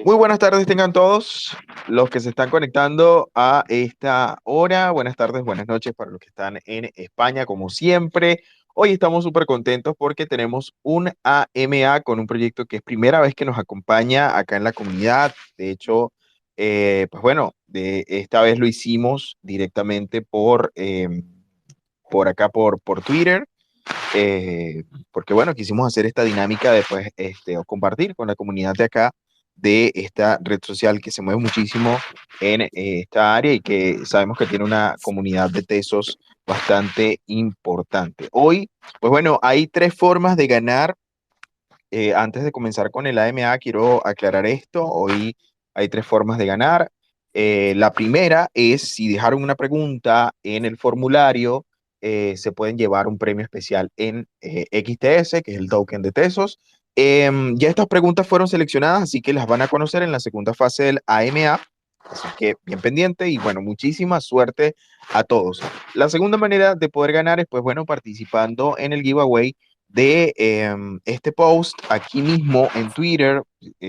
Muy buenas tardes tengan todos los que se están conectando a esta hora. Buenas tardes, buenas noches para los que están en España, como siempre. Hoy estamos súper contentos porque tenemos un AMA con un proyecto que es primera vez que nos acompaña acá en la comunidad. De hecho, pues bueno, esta vez lo hicimos directamente por acá, por Twitter, porque bueno, quisimos hacer esta dinámica de pues, o compartir con la comunidad de acá de esta red social que se mueve muchísimo en esta área y que sabemos que tiene una comunidad de tesos bastante importante. Hoy, pues bueno, hay tres formas de ganar. Antes de comenzar con el AMA, quiero aclarar esto. Hoy hay tres formas de ganar. La primera es si dejaron una pregunta en el formulario, se pueden llevar un premio especial en XTS, que es el token de Tesos. Ya estas preguntas fueron seleccionadas, así que las van a conocer en la segunda fase del AMA. Así que bien pendiente y bueno, muchísima suerte a todos. La segunda manera de poder ganar es, pues bueno, participando en el giveaway de este post aquí mismo en Twitter.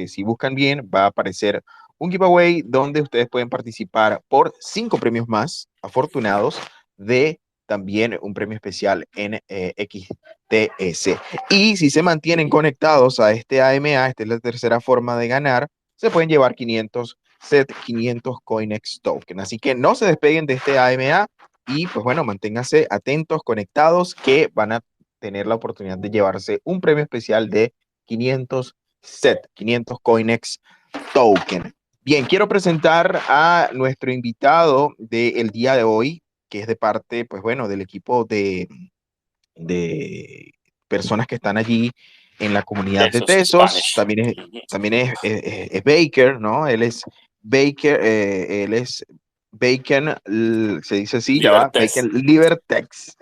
Si buscan bien, va a aparecer un giveaway donde ustedes pueden participar por 5 premios más afortunados de también un premio especial en XTS. Y si se mantienen conectados a este AMA, esta es la tercera forma de ganar, se pueden llevar 500 set 500 CoinEx token. Así que no se despeguen de este AMA y pues bueno, manténganse atentos, conectados, que van a tener la oportunidad de llevarse un premio especial de 500 set, 500 CoinEx token. Bien, quiero presentar a nuestro invitado del día de hoy, que es de parte, pues bueno, del equipo de personas que están allí en la comunidad de Eso es Tesos. Spanish. Ujú. También es Baker, ¿no? Él es Baker, él es Bacon, se dice así, ya va, Libertés. Bacon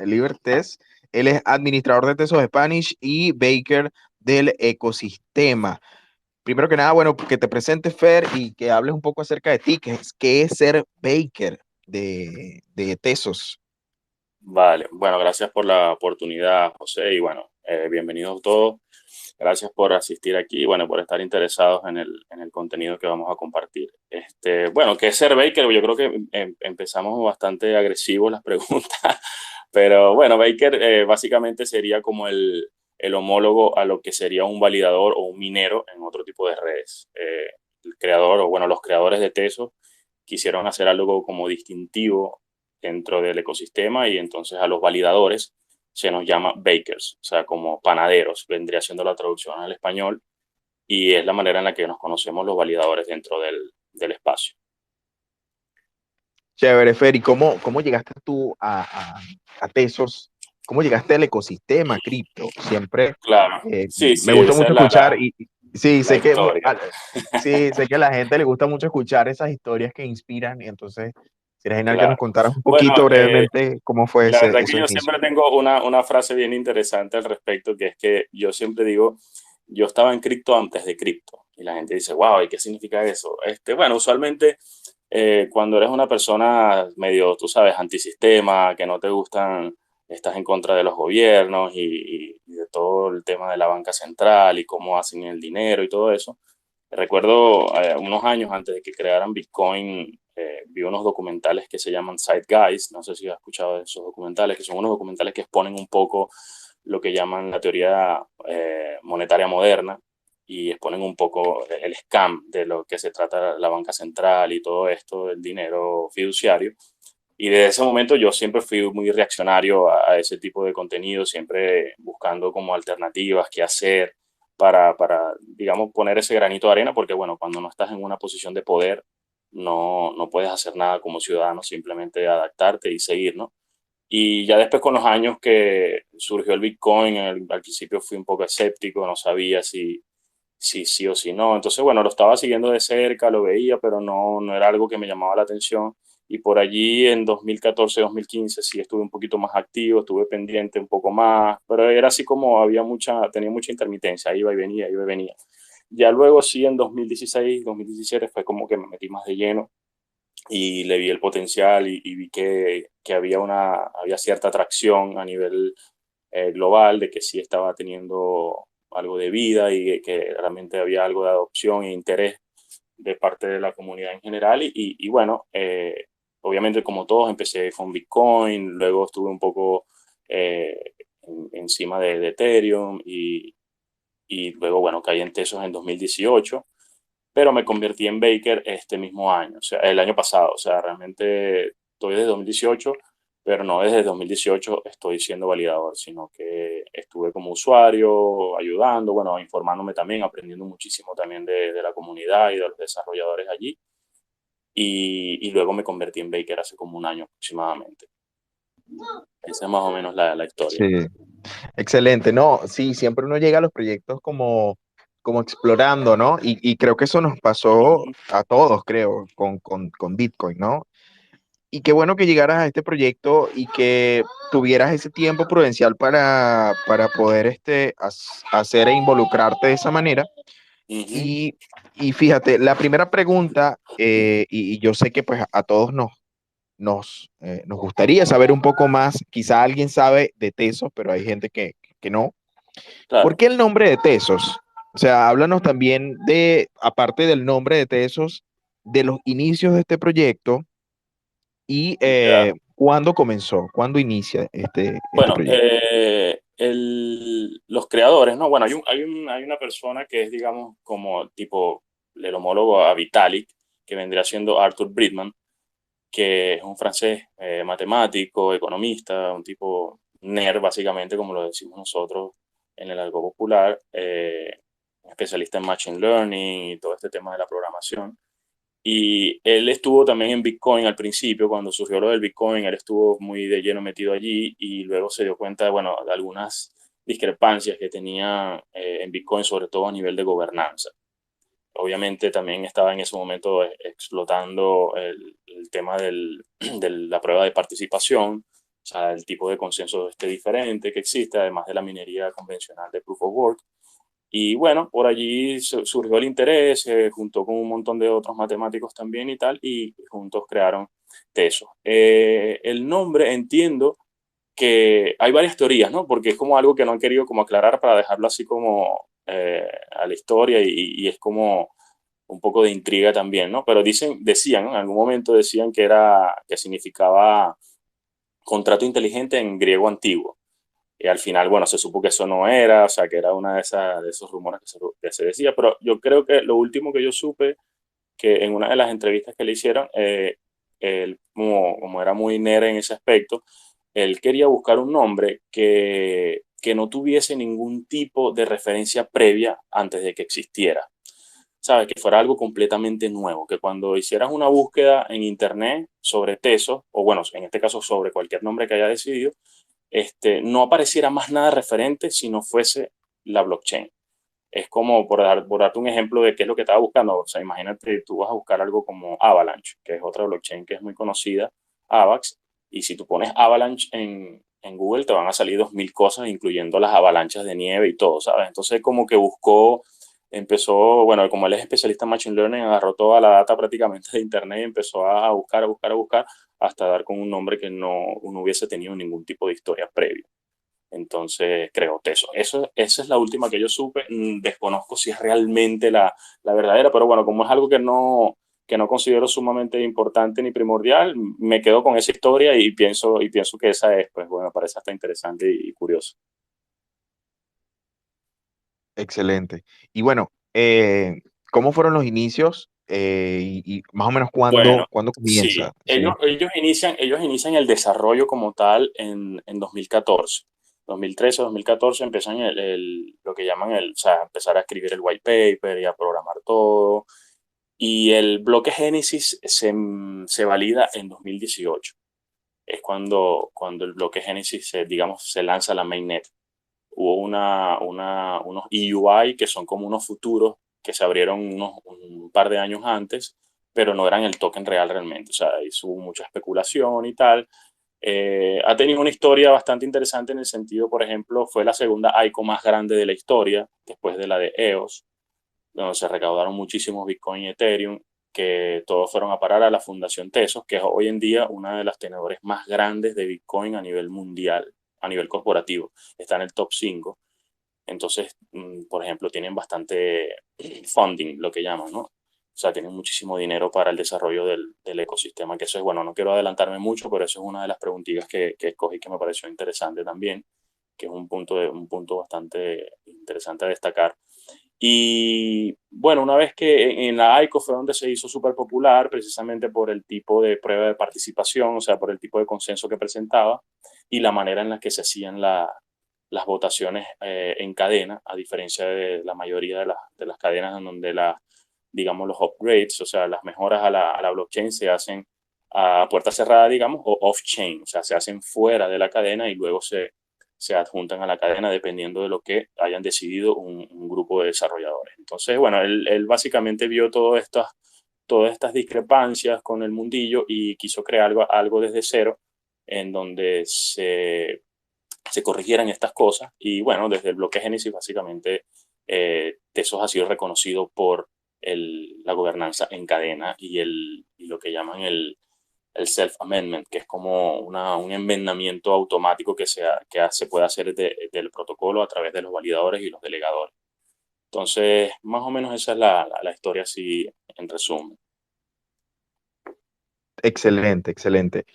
Libertex. Él es administrador de Tesos Spanish y Baker del ecosistema. Primero que nada, bueno, que te presentes, Fer, y que hables un poco acerca de ti, qué es ser Baker de Tesos. Vale, bueno, gracias por la oportunidad, José, y bueno, bienvenidos todos. Gracias por asistir aquí y bueno, por estar interesados en el contenido que vamos a compartir. Bueno, ¿qué es ser Baker? Yo creo que empezamos bastante agresivos las preguntas, pero bueno, Baker básicamente sería como el homólogo a lo que sería un validador o un minero en otro tipo de redes. El creador, o bueno, los creadores de Teso quisieron hacer algo como distintivo dentro del ecosistema y entonces a los validadores se nos llama bakers, o sea, como panaderos, vendría siendo la traducción al español y es la manera en la que nos conocemos los validadores dentro del espacio. Chévere, Fer, ¿y cómo llegaste tú a Tesos? ¿Cómo llegaste al ecosistema cripto? Siempre Claro, sí, me sí, gusta esa mucho es escuchar y sí, la historia. sí, sé que a la gente le gusta mucho escuchar esas historias que inspiran y entonces sería genial que nos Claro. contaras un Bueno, poquito brevemente cómo fue la verdad que esos yo inicios. siempre tengo una frase bien interesante al respecto, que es que yo siempre digo, yo estaba en cripto antes de cripto. Y la gente dice, wow, ¿y qué significa eso? Bueno, usualmente cuando eres una persona medio, tú sabes, antisistema, que no te gustan, estás en contra de los gobiernos y de todo el tema de la banca central y cómo hacen el dinero y todo eso. Recuerdo unos años antes de que crearan Bitcoin, vi unos documentales que se llaman Side Guys, no sé si has escuchado de esos documentales, que son unos documentales que exponen un poco lo que llaman la teoría monetaria moderna y exponen un poco el scam de lo que se trata la banca central y todo esto del dinero fiduciario. Y desde ese momento yo siempre fui muy reaccionario a ese tipo de contenido, siempre buscando como alternativas, qué hacer digamos, poner ese granito de arena, porque bueno, cuando no estás en una posición de poder, no puedes hacer nada como ciudadano, simplemente adaptarte y seguir, ¿no? Y ya después con los años que surgió el Bitcoin, al principio fui un poco escéptico, no sabía si sí o si no. Entonces, bueno, lo estaba siguiendo de cerca, lo veía, pero no era algo que me llamaba la atención. Y por allí en 2014, 2015 sí estuve un poquito más activo, estuve pendiente un poco más, pero era así como tenía mucha intermitencia, iba y venía, iba y venía. Ya luego sí en 2016, 2017 fue como que me metí más de lleno y le vi el potencial y vi que había cierta atracción a nivel global de que sí estaba teniendo algo de vida y que realmente había algo de adopción e interés de parte de la comunidad en general y bueno, obviamente como todos empecé con Bitcoin, luego estuve un poco encima de Ethereum y luego, bueno, caí en Tesos en 2018, pero me convertí en Baker este mismo año, o sea, el año pasado, o sea, realmente estoy desde 2018, pero no desde 2018 estoy siendo validador, sino que estuve como usuario, ayudando, bueno, informándome también, aprendiendo muchísimo también de la comunidad y de los desarrolladores allí, y luego me convertí en Baker hace como un año aproximadamente. Esa es más o menos la historia. Sí, excelente. No, sí, siempre uno llega a los proyectos como explorando, ¿no? Y creo que eso nos pasó Ujú. a todos, creo, con Bitcoin, ¿no? Y qué bueno que llegaras a este proyecto y que tuvieras ese tiempo prudencial para poder hacer e involucrarte de esa manera. Ujú. Y fíjate, la primera pregunta, y yo sé que pues a todos nos gustaría saber un poco más, quizá alguien sabe de Tesos, pero hay gente que no. ¿Por Claro, qué el nombre de Tesos? O sea, háblanos también de, aparte del nombre de Tesos, de los inicios de este proyecto y ya. cuándo comenzó, cuándo inicia este Bueno, proyecto. los creadores, ¿no? Bueno, hay una persona que es, digamos, como tipo el homólogo a Vitalik, que vendría siendo Arthur Bridgman, que es un francés matemático, economista, un tipo nerd, básicamente, como lo decimos nosotros en el argot popular, especialista en Machine Learning y todo este tema de la programación. Y él estuvo también en Bitcoin al principio, cuando surgió lo del Bitcoin, él estuvo muy de lleno metido allí y luego se dio cuenta de, bueno, de algunas discrepancias que tenía en Bitcoin, sobre todo a nivel de gobernanza. Obviamente también estaba en ese momento explotando el tema de la prueba de participación, o sea, el tipo de consenso diferente que existe, además de la minería convencional de Proof of Work. Y bueno, por allí surgió el interés, junto con un montón de otros matemáticos también y tal, y juntos crearon Teso. El nombre entiendo que hay varias teorías, ¿no? Porque es como algo que no han querido como aclarar para dejarlo así como a la historia y es como un poco de intriga también, ¿no? Pero decían, ¿no? En algún momento decían que significaba contrato inteligente en griego antiguo. Y al final, bueno, se supo que eso no era, o sea, que era una de esos rumores que se decía, pero yo creo que lo último que yo supe, que en una de las entrevistas que le hicieron, él, como era muy nerd en ese aspecto, él quería buscar un nombre que no tuviese ningún tipo de referencia previa antes de que existiera. ¿Sabes? Que fuera algo completamente nuevo, que cuando hicieras una búsqueda en internet sobre Tesos, o bueno, en este caso sobre cualquier nombre que haya decidido, no apareciera más nada referente si no fuese la blockchain. Es como, por darte un ejemplo de qué es lo que estaba buscando, o sea, imagínate, tú vas a buscar algo como Avalanche, que es otra blockchain que es muy conocida, AVAX, y si tú pones Avalanche en Google te van a salir 2000 cosas, incluyendo las avalanchas de nieve y todo, ¿sabes? Entonces como que empezó, bueno, como él es especialista en Machine Learning, agarró toda la data prácticamente de Internet y empezó a buscar, a buscar, a buscar, hasta dar con un nombre que no hubiese tenido ningún tipo de historia previa. Entonces, creo Teso. Esa es la última que yo supe. Desconozco si es realmente la verdadera, pero bueno, como es algo que no considero sumamente importante ni primordial, me quedo con esa historia y pienso que esa es, pues bueno, me parece hasta interesante y curioso. Excelente. Y bueno, ¿cómo fueron los inicios? Y más o menos Bueno, cuándo sí, comienza ese. ellos inician el desarrollo como tal en 2014. 2013, 2014 empiezan lo que llaman o sea, empezar a escribir el white paper y a programar todo. Y el bloque Génesis se valida en 2018. Es cuando el bloque Génesis, digamos, se lanza a la mainnet. Hubo unos EUI que son como unos futuros que se abrieron un par de años antes, pero no eran el token real realmente. O sea, ahí hubo mucha especulación y tal. Ha tenido una historia bastante interesante en el sentido, por ejemplo, fue la segunda ICO más grande de la historia, después de la de EOS, donde se recaudaron muchísimos Bitcoin y Ethereum, que todos fueron a parar a la Fundación Tesos, que es hoy en día una de las tenedores más grandes de Bitcoin a nivel mundial, a nivel corporativo. Está en el top 5. Entonces, por ejemplo, tienen bastante funding, lo que llaman, ¿no? O sea, tienen muchísimo dinero para el desarrollo del ecosistema, que eso es, bueno, no quiero adelantarme mucho, pero eso es una de las preguntitas que escogí que me pareció interesante también, que es un punto bastante interesante a destacar. Y bueno, una vez que en la ICO fue donde se hizo súper popular, precisamente por el tipo de prueba de participación, o sea, por el tipo de consenso que presentaba y la manera en la que se hacían las votaciones en cadena, a diferencia de la mayoría de las cadenas en donde digamos, los upgrades, o sea, las mejoras a la blockchain se hacen a puerta cerrada, digamos, o off-chain, o sea, se hacen fuera de la cadena y luego se adjuntan a la cadena dependiendo de lo que hayan decidido un grupo de desarrolladores. Entonces, bueno, él básicamente vio todas estas discrepancias con el mundillo y quiso crear algo desde cero en donde se corrigieran estas cosas. Y bueno, desde el bloque Génesis, básicamente, Tesos ha sido reconocido por la gobernanza en cadena y lo que llaman el self-amendment, que es como un enmendamiento automático se puede hacer del protocolo a través de los validadores y los delegadores. Entonces, más o menos esa es la historia así en resumen. Excelente, excelente.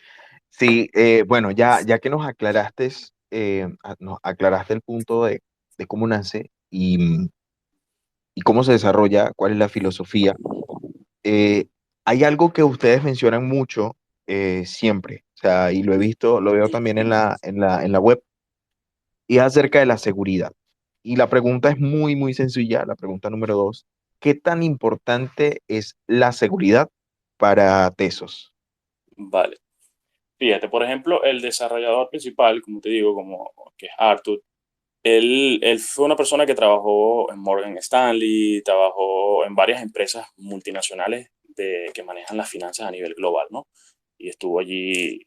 Sí, bueno, ya que nos aclaraste el punto de cómo nace y cómo se desarrolla, cuál es la filosofía, eh, hay algo que ustedes mencionan mucho siempre, o sea, y lo he visto, lo veo también en la web, y es acerca de la seguridad. Y la pregunta es muy, muy sencilla, la pregunta número dos, ¿qué tan importante es la seguridad para Tesos? Vale. Fíjate, por ejemplo, el desarrollador principal, como te digo, como que es Arthur, él fue una persona que trabajó en Morgan Stanley, trabajó en varias empresas multinacionales que manejan las finanzas a nivel global, ¿no? Y estuvo allí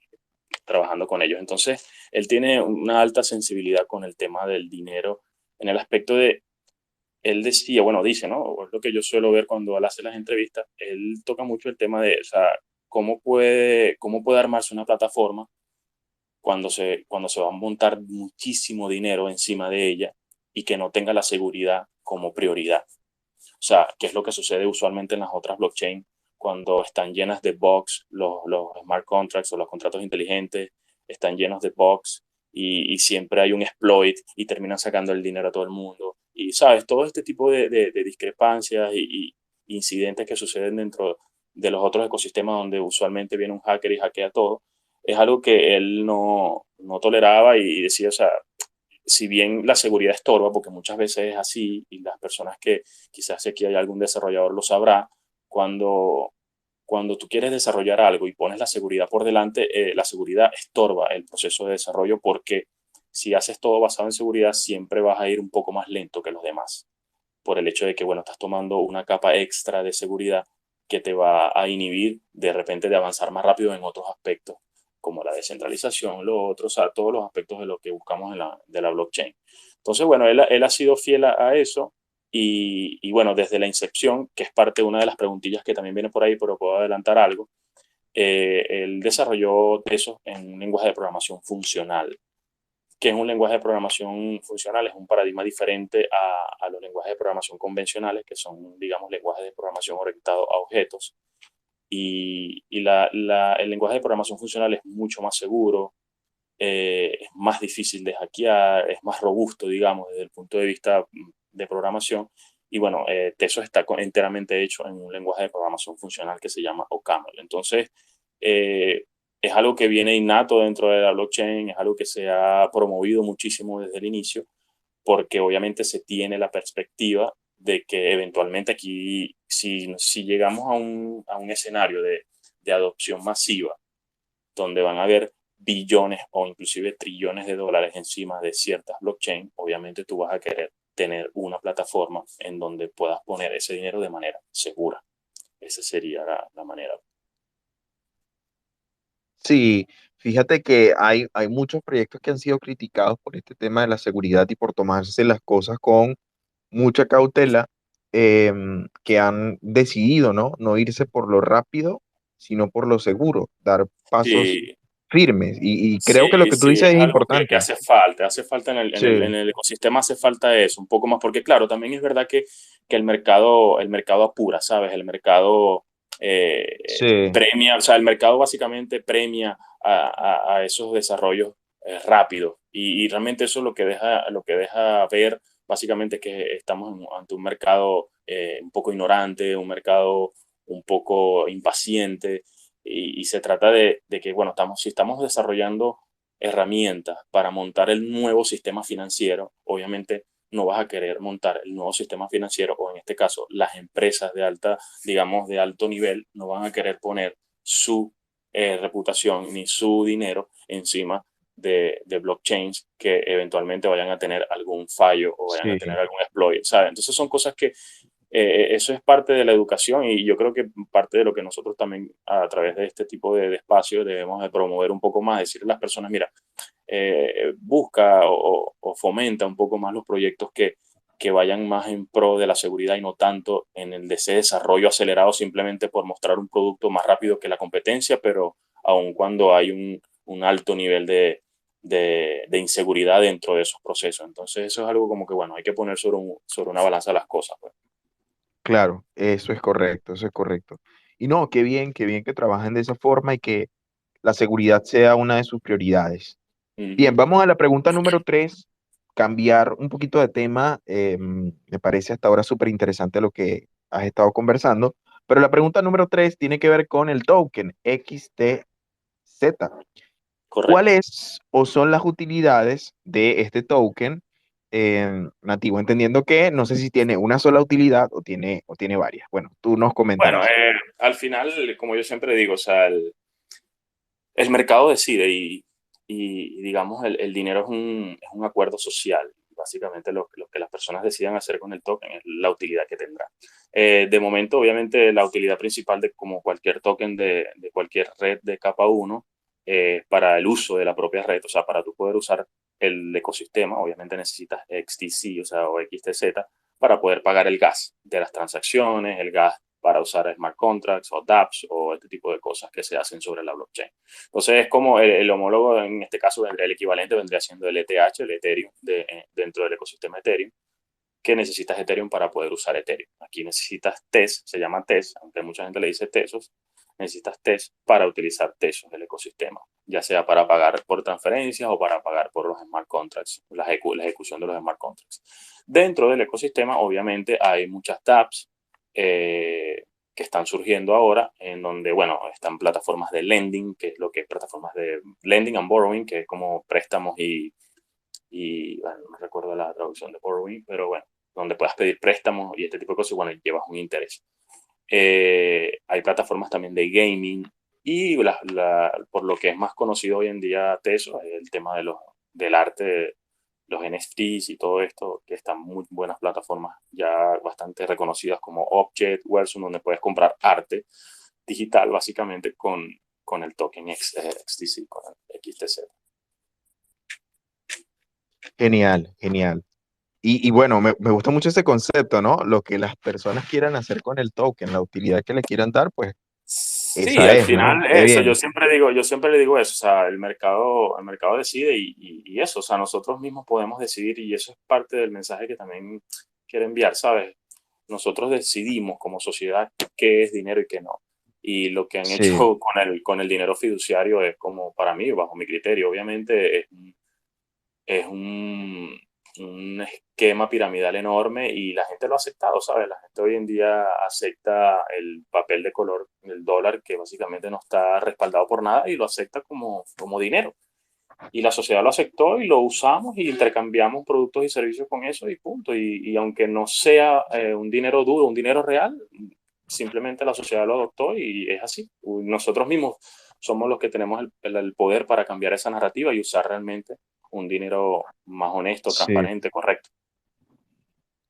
trabajando con ellos. Entonces, él tiene una alta sensibilidad con el tema del dinero en el aspecto de, él decía, bueno, dice, ¿no? O es lo que yo suelo ver cuando él hace las entrevistas, él toca mucho el tema de, o sea, cómo puede armarse una plataforma cuando se va a montar muchísimo dinero encima de ella y que no tenga la seguridad como prioridad. O sea, ¿qué es lo que sucede usualmente en las otras blockchain cuando están llenas de bugs, los smart contracts o los contratos inteligentes están llenos de bugs y siempre hay un exploit y terminan sacando el dinero a todo el mundo? Y, ¿sabes? Todo este tipo de discrepancias y incidentes que suceden dentro de los otros ecosistemas donde usualmente viene un hacker y hackea todo, es algo que él no toleraba y decía, o sea, si bien la seguridad estorba, porque muchas veces es así, y las personas que quizás aquí hay algún desarrollador lo sabrá, cuando, cuando tú quieres desarrollar algo y pones la seguridad por delante, la seguridad estorba el proceso de desarrollo porque si haces todo basado en seguridad, siempre vas a ir un poco más lento que los demás, por el hecho de que, bueno, estás tomando una capa extra de seguridad que te va a inhibir de repente de avanzar más rápido en otros aspectos, como la descentralización, lo otro, o sea, todos los aspectos de lo que buscamos de la blockchain. Entonces, bueno, él ha sido fiel a eso y, bueno, desde la incepción, que es parte de una de las preguntillas que también viene por ahí, pero puedo adelantar algo, él desarrolló eso en un lenguaje de programación funcional. ¿Que es un lenguaje de programación funcional? Es un paradigma diferente a los lenguajes de programación convencionales, que son, digamos, lenguajes de programación orientados a objetos. El lenguaje de programación funcional es mucho más seguro, es más difícil de hackear, es más robusto, digamos, desde el punto de vista de programación. Y bueno, Teso está enteramente hecho en un lenguaje de programación funcional que se llama OCaml. Entonces, es algo que viene innato dentro de la blockchain, es algo que se ha promovido muchísimo desde el inicio, porque obviamente se tiene la perspectiva de que eventualmente aquí, si llegamos a un escenario de adopción masiva, donde van a haber billones o inclusive trillones de dólares encima de ciertas blockchain, obviamente tú vas a querer tener una plataforma en donde puedas poner ese dinero de manera segura. Esa sería la manera. Sí, fíjate que hay muchos proyectos que han sido criticados por este tema de la seguridad y por tomarse las cosas con mucha cautela, que han decidido, ¿no? No irse por lo rápido, sino por lo seguro, dar pasos Sí, firmes. Y creo que lo Sí, que tú sí, dices es es algo que importante. hace falta en Sí, el ecosistema, hace falta eso, un poco más, porque claro, también es verdad que el mercado apura, ¿sabes? El mercado sí, premia, o sea, el mercado básicamente premia a esos desarrollos rápidos y realmente eso es lo que deja ver básicamente que estamos ante un mercado un poco ignorante, un mercado un poco impaciente y se trata de que, bueno, si estamos desarrollando herramientas para montar el nuevo sistema financiero, obviamente no vas a querer montar el nuevo sistema financiero, o en este caso, las empresas de alta, digamos, de alto nivel, no van a querer poner su reputación ni su dinero encima de blockchains que eventualmente vayan a tener algún fallo o vayan a tener sí, algún exploit, ¿sabes? Entonces son cosas que eso es parte de la educación y yo creo que parte de lo que nosotros también a través de este tipo de espacios debemos de promover un poco más, decirle a las personas, mira, busca o fomenta un poco más los proyectos que vayan más en pro de la seguridad y no tanto en el de ese desarrollo acelerado simplemente por mostrar un producto más rápido que la competencia, pero aun cuando hay un alto nivel de inseguridad dentro de esos procesos. Entonces eso es algo como que, bueno, hay que poner sobre una balanza las cosas. Pues. claro, eso es correcto, eso es correcto. Y no, qué bien que trabajen de esa forma y que la seguridad sea una de sus prioridades. Bien, Ujú. vamos a la pregunta número 3, cambiar un poquito de tema. Me parece hasta ahora súper interesante lo que has estado conversando, pero la pregunta número 3 tiene que ver con el token XTZ. Correcto. ¿Cuáles o son las utilidades de este token nativo? Entendiendo que no sé si tiene una sola utilidad o tiene varias. Bueno, tú nos Bueno, comentarás. al final, como yo siempre digo, o sea, el mercado decide y digamos, el dinero es un acuerdo social. Básicamente lo que las personas decidan hacer con el token es la utilidad que tendrá. De momento, obviamente, la utilidad principal de como cualquier token de cualquier red de capa 1 para el uso de la propia red, o sea, para tú poder usar el ecosistema, obviamente necesitas XTC, o sea, o XTZ, para poder pagar el gas de las transacciones, el gas para usar smart contracts o dApps o este tipo de cosas que se hacen sobre la blockchain. Entonces es como el homólogo, en este caso el equivalente vendría siendo el ETH, el Ethereum, dentro del ecosistema Ethereum, que necesitas Ethereum para poder usar Ethereum. Aquí necesitas TES, se llama TES, aunque mucha gente le dice Tesos, necesitas TES para utilizar Tesos del ecosistema, ya sea para pagar por transferencias o para pagar por los smart contracts, la ejecución de los smart contracts. Dentro del ecosistema, obviamente, hay muchas dApps, que están surgiendo ahora, en donde, bueno, están plataformas de lending, que es lo que es plataformas de lending and borrowing, que es como préstamos y bueno, no recuerdo la traducción de borrowing, pero bueno, donde puedas pedir préstamos y este tipo de cosas, y bueno, llevas un interés. Hay plataformas también de gaming y por lo que es más conocido hoy en día Teso, es el tema del arte, los NFTs y todo esto, que están muy buenas plataformas ya bastante reconocidas como Object, Versus, donde puedes comprar arte digital básicamente con el token XTC, con el XTC. Genial, genial. Y bueno, me gusta mucho ese concepto, ¿no? Lo que las personas quieran hacer con el token, la utilidad que le quieran dar, pues Sí, esa al es, ¿no? final Qué eso, bien. yo siempre le digo eso, o sea, el mercado decide y eso, o sea, nosotros mismos podemos decidir y eso es parte del mensaje que también quiero enviar, ¿sabes? Nosotros decidimos como sociedad qué es dinero y qué no. Y lo que han hecho Sí, con el dinero fiduciario es como, para mí, bajo mi criterio, obviamente es un esquema piramidal enorme y la gente lo ha aceptado, ¿sabes? La gente hoy en día acepta el papel de color del dólar que básicamente no está respaldado por nada y lo acepta como dinero. Y la sociedad lo aceptó y lo usamos y intercambiamos productos y servicios con eso y punto. Y aunque no sea un dinero duro, un dinero real, simplemente la sociedad lo adoptó y es así. Nosotros mismos somos los que tenemos el poder para cambiar esa narrativa y usar realmente un dinero más honesto, sí, transparente, correcto.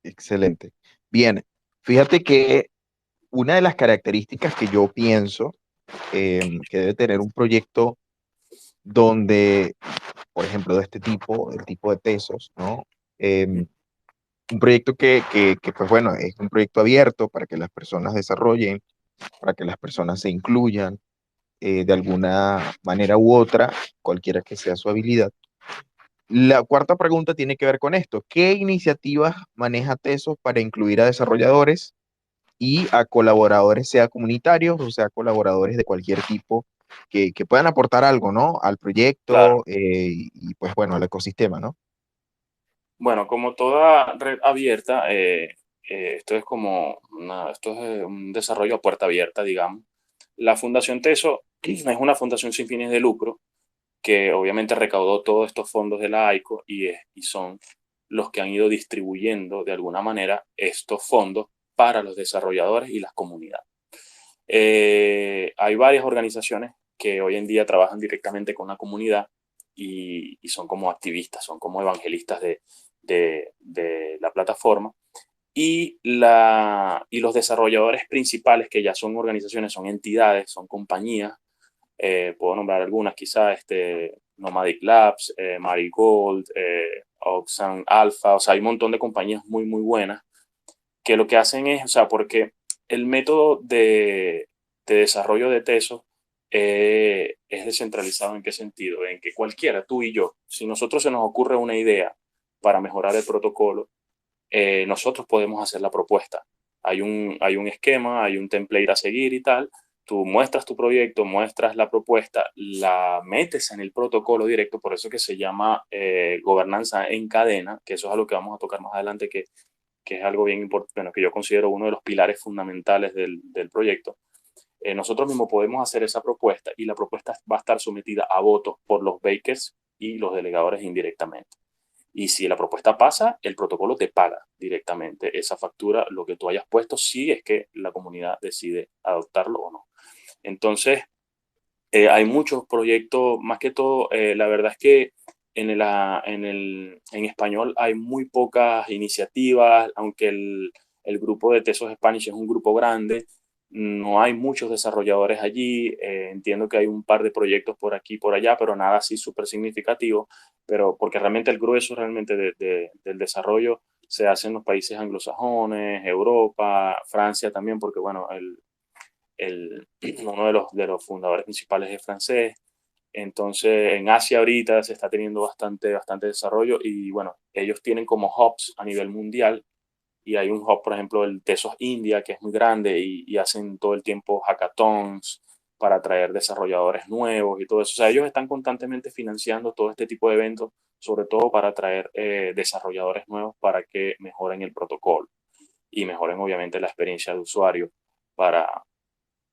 excelente. Bien, fíjate que una de las características que yo pienso que debe tener un proyecto donde, por ejemplo, de este tipo, el tipo de Tesos, ¿no? Em, un proyecto pues bueno, es un proyecto abierto para que las personas desarrollen, para que las personas se incluyan. de alguna manera u otra, cualquiera que sea su habilidad. La cuarta pregunta tiene que ver con esto. ¿Qué iniciativas maneja Tesos para incluir a desarrolladores y a colaboradores, sea comunitarios o sea colaboradores de cualquier tipo que puedan aportar algo, ¿no? Al Claro. proyecto y pues bueno, al ecosistema, ¿no? Bueno, como toda red abierta, esto es esto es un desarrollo a puerta abierta, digamos. La Fundación TESO es una fundación sin fines de lucro que obviamente recaudó todos estos fondos de la AICO y son los que han ido distribuyendo de alguna manera estos fondos para los desarrolladores y las comunidades. Hay varias organizaciones que hoy en día trabajan directamente con la comunidad y son como activistas, son como evangelistas de la plataforma. Y los desarrolladores principales, que ya son organizaciones, son entidades, son compañías, puedo nombrar algunas, quizás Nomadic Labs, Marigold, Oxan Alpha, o sea, hay un montón de compañías muy, muy buenas que lo que hacen es, o sea, porque el método de desarrollo de Tesos es descentralizado. ¿En qué sentido? En que cualquiera, tú y yo, si nosotros se nos ocurre una idea para mejorar el protocolo, nosotros podemos hacer la propuesta. Hay un esquema, hay un template a seguir y tal. Tú muestras tu proyecto, muestras la propuesta, la metes en el protocolo directo, por eso que se llama gobernanza en cadena, que eso es algo que vamos a tocar más adelante, que es algo bien importante, bueno, que yo considero uno de los pilares fundamentales del proyecto. Nosotros mismos podemos hacer esa propuesta y la propuesta va a estar sometida a votos por los bakers y los delegadores indirectamente. Y si la propuesta pasa, el protocolo te paga directamente esa factura, lo que tú hayas puesto, si es que la comunidad decide adoptarlo o no. Entonces, hay muchos proyectos, más que todo, la verdad es que en español hay muy pocas iniciativas, aunque el grupo de Tesos Spanish es un grupo grande, no hay muchos desarrolladores allí, entiendo que hay un par de proyectos por aquí y por allá, pero nada así súper significativo, pero porque realmente el grueso realmente del desarrollo se hace en los países anglosajones, Europa, Francia también, porque bueno, uno de los fundadores principales es francés. Entonces, en Asia ahorita se está teniendo bastante desarrollo y bueno, ellos tienen como hubs a nivel mundial y hay un hub, por ejemplo, el Tesos India, que es muy grande y hacen todo el tiempo hackathons para atraer desarrolladores nuevos y todo eso. O sea, ellos están constantemente financiando todo este tipo de eventos, sobre todo para atraer desarrolladores nuevos para que mejoren el protocolo y mejoren obviamente la experiencia de usuario para,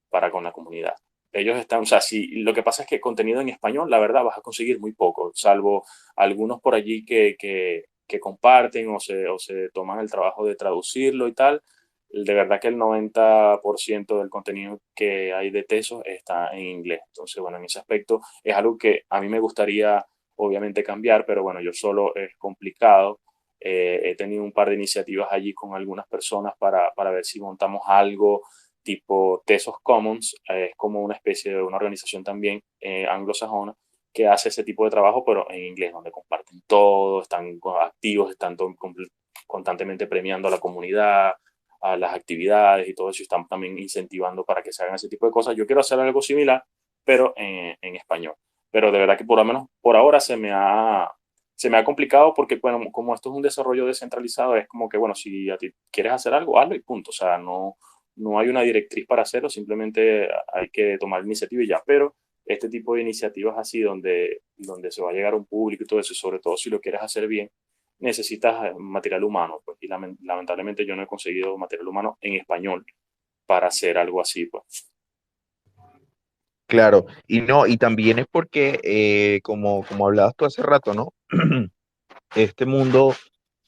para con la comunidad. Ellos están, o sea, si lo que pasa es que contenido en español, la verdad, vas a conseguir muy poco, salvo algunos por allí que comparten o se toman el trabajo de traducirlo y tal. De verdad que el 90% del contenido que hay de Tesos está en inglés. Entonces, bueno, en ese aspecto es algo que a mí me gustaría, obviamente, cambiar, pero bueno, yo solo es complicado. He tenido un par de iniciativas allí con algunas personas para ver si montamos algo tipo Tesos Commons, es como una especie de una organización también anglosajona que hace ese tipo de trabajo, pero en inglés, donde comparten todo, están activos, están constantemente premiando a la comunidad, a las actividades y todo eso, y están también incentivando para que se hagan ese tipo de cosas. Yo quiero hacer algo similar, pero en español. Pero de verdad que por lo menos por ahora se me ha complicado porque, bueno, como esto es un desarrollo descentralizado, es como que, bueno, si a ti quieres hacer algo, hazlo y punto. O sea, no hay una directriz para hacerlo, simplemente hay que tomar iniciativa y ya. Pero este tipo de iniciativas así, donde se va a llegar a un público y todo eso, sobre todo si lo quieres hacer bien, necesitas material humano. Pues, y lamentablemente yo no he conseguido material humano en español para hacer algo así. Pues. Claro, y no, y también es porque, como hablabas tú hace rato, ¿no? Este mundo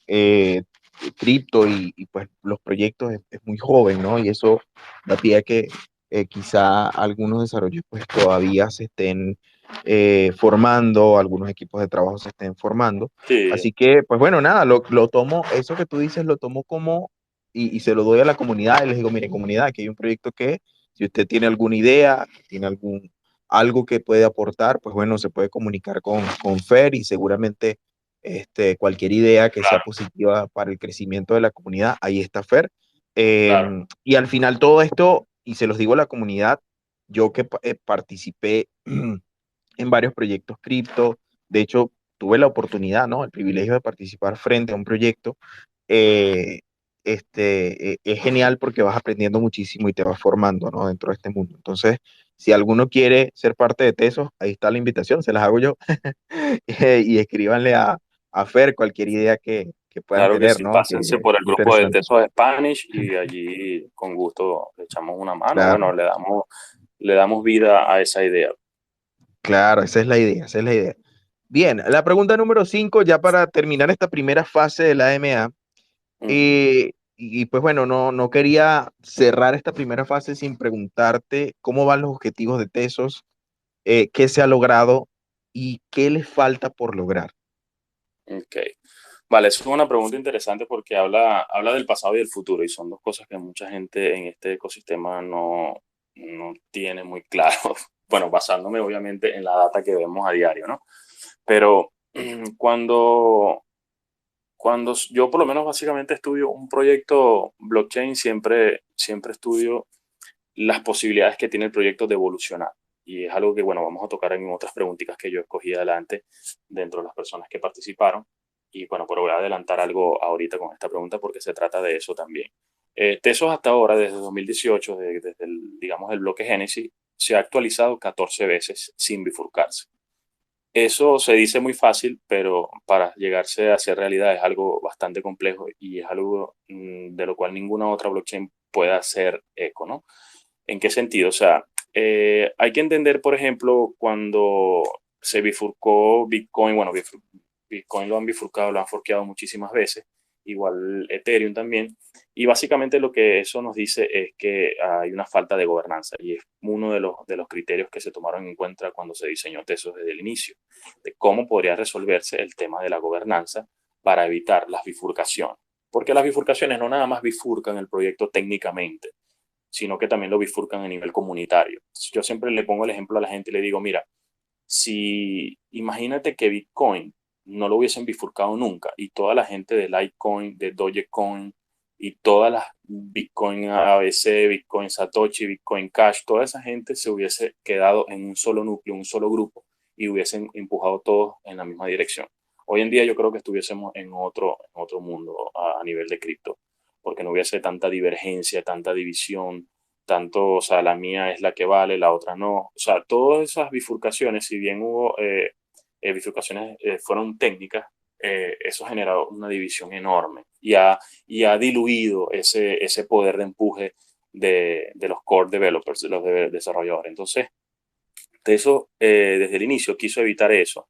eh, cripto y, pues los proyectos es muy joven, ¿no? Y eso da pie a que quizá algunos desarrollos pues todavía se estén formando, algunos equipos de trabajo se estén formando. Sí, Así que, pues bueno, nada, lo tomo, eso que tú dices lo tomo como, y se lo doy a la comunidad y les digo, mire, comunidad, aquí hay un proyecto que, si usted tiene alguna idea, tiene algo que puede aportar, pues bueno, se puede comunicar con Fer y seguramente cualquier idea que sea claro, positiva para el crecimiento de la comunidad, ahí está Fer. claro. Y al final todo esto, y se los digo a la comunidad, Yo que participé en varios proyectos cripto, de hecho, tuve la oportunidad, ¿no? El privilegio de participar frente a un proyecto. eh, es genial porque vas aprendiendo muchísimo y te vas formando, ¿no? Dentro de este mundo. Entonces, si alguno quiere ser parte de Tesos, ahí está la invitación, se las hago yo. Y escríbanle a Fer cualquier idea que puedan Claro que tener, sí, ¿no? Que pásense por el grupo de interesante. Tesos Spanish y allí con gusto le echamos una mano. Claro, Bueno, le damos vida a esa idea. claro, esa es la idea, esa es la idea. Bien, la pregunta número 5, ya para terminar esta primera fase de la AMA. Ujú. Y pues bueno, no quería cerrar esta primera fase sin preguntarte cómo van los objetivos de Tesos, qué se ha logrado y qué les falta por lograr. Ok. Vale, eso es una pregunta interesante porque habla del pasado y del futuro y son dos cosas que mucha gente en este ecosistema no tiene muy claro. Bueno, basándome obviamente en la data que vemos a diario, ¿no? Pero cuando yo por lo menos básicamente estudio un proyecto blockchain, siempre estudio las posibilidades que tiene el proyecto de evolucionar. Y es algo que, bueno, vamos a tocar en otras preguntitas que yo escogí adelante dentro de las personas que participaron. Y bueno, pero voy a adelantar algo ahorita con esta pregunta porque se trata de eso también. Tesos hasta ahora, desde 2018, desde el, digamos, el bloque Génesis, se ha actualizado 14 veces sin bifurcarse. Eso se dice muy fácil, pero para llegarse a ser realidad es algo bastante complejo y es algo de lo cual ninguna otra blockchain puede hacer eco, ¿no? ¿En qué sentido? O sea, hay que entender, por ejemplo, cuando se bifurcó Bitcoin, bueno, Bitcoin lo han bifurcado, lo han forqueado muchísimas veces, igual Ethereum también, y básicamente lo que eso nos dice es que hay una falta de gobernanza y es uno de los criterios que se tomaron en cuenta cuando se diseñó Tesos desde el inicio, de cómo podría resolverse el tema de la gobernanza para evitar las bifurcaciones. Porque las bifurcaciones no nada más bifurcan el proyecto técnicamente, sino que también lo bifurcan a nivel comunitario. Yo siempre le pongo el ejemplo a la gente y le digo, mira, si imagínate que Bitcoin no lo hubiesen bifurcado nunca y toda la gente de Litecoin, de Dogecoin y todas las Bitcoin ABC, Bitcoin Satoshi, Bitcoin Cash, toda esa gente se hubiese quedado en un solo núcleo, un solo grupo y hubiesen empujado todos en la misma dirección. Hoy en día yo creo que estuviésemos en otro mundo a nivel de cripto, porque no hubiese tanta divergencia, tanta división, tanto, o sea, la mía es la que vale, la otra no. O sea, todas esas bifurcaciones, si bien hubo bifurcaciones, fueron técnicas, eso ha generado una división enorme y ha diluido ese poder de empuje de los core developers, de los desarrolladores. Entonces, de eso, desde el inicio quiso evitar eso,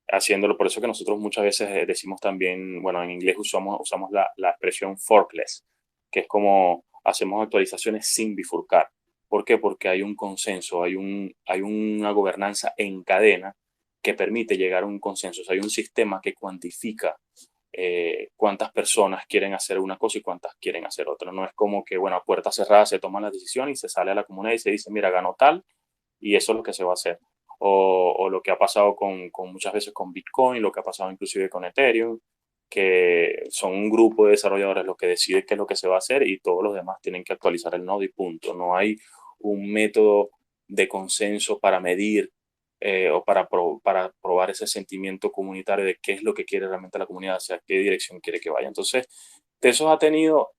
haciéndolo. Por eso que nosotros muchas veces decimos también, bueno, en inglés usamos la expresión forkless, que es como hacemos actualizaciones sin bifurcar. ¿Por qué? Porque hay un consenso, hay una gobernanza en cadena que permite llegar a un consenso. O sea, hay un sistema que cuantifica cuántas personas quieren hacer una cosa y cuántas quieren hacer otra. No es como que, bueno, a puerta cerrada se toman las decisiones y se sale a la comunidad y se dice, mira, ganó tal y eso es lo que se va a hacer. O lo que ha pasado con muchas veces con Bitcoin, lo que ha pasado inclusive con Ethereum, que son un grupo de desarrolladores los que deciden qué es lo que se va a hacer y todos los demás tienen que actualizar el nodo y punto. No hay un método de consenso para medir o para probar ese sentimiento comunitario de qué es lo que quiere realmente la comunidad, hacia qué dirección quiere que vaya. Entonces, Tesos ha tenido